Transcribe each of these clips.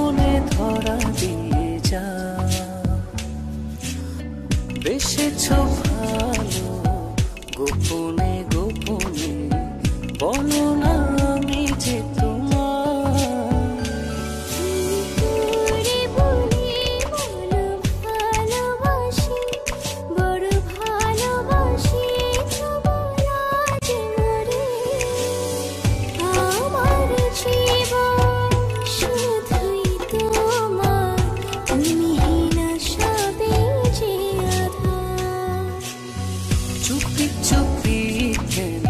স্বপনে ধরা দিয়ে যা বেসেছ ভালো গোপনে গোপনে বলো না আমি যে চুপি চুপি কেন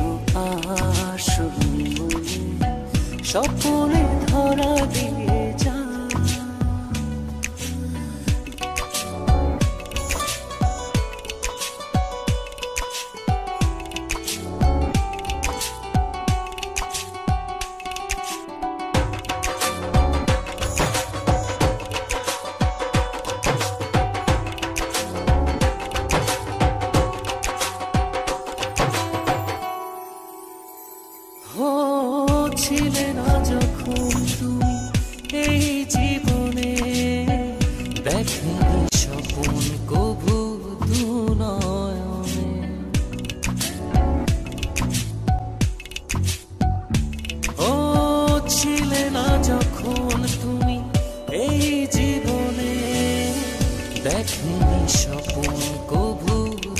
আসবি স্বপনে ধরা দিয়ে যা ছিলে না যখন তুমি এই জীবনে দেখেনি স্বপন কভু দু নয়নে ও ছিলে না যখন তুমি এই জীবনে দেখেনি স্বপন কভু দু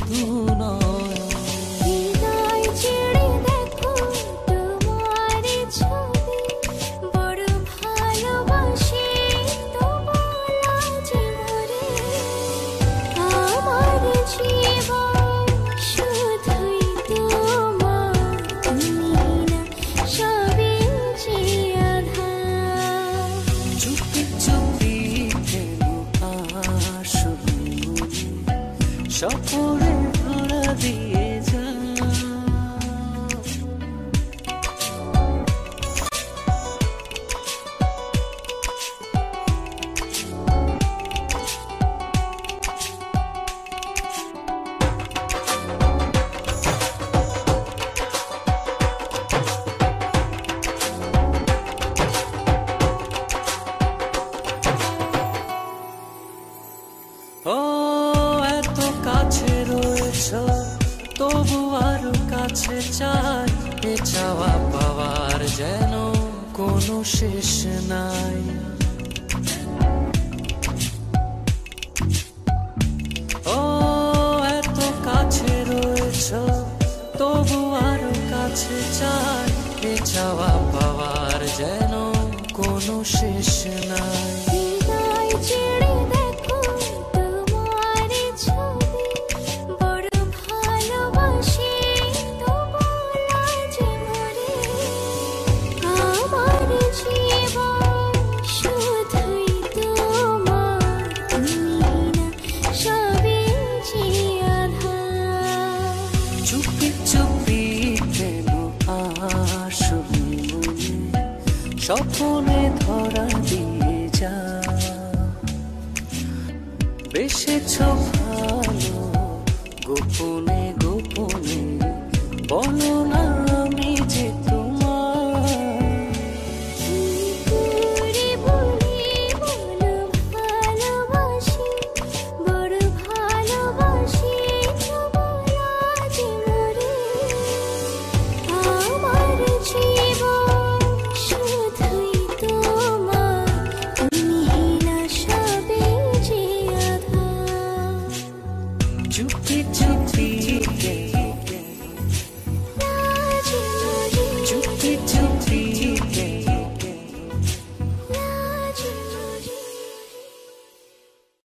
স্বপনে ধরা দিয়ে যা ও এত কাছে রয়েছ তবু আরো কাছে চাই এ চাওয়া পাওয়ার যেন কোনো শেষ নাই ও এত কাছে রয়েছ তবু আরো কাছে চাই এ চাওয়া পাওয়ার যেন কোনো শেষ নাই চুপি চুপি কেন আসবি স্বপনে ধরা দিয়ে যা বেসেছ ভালো গোপনে গোপনে বলো না আমি যে চুপি চুপি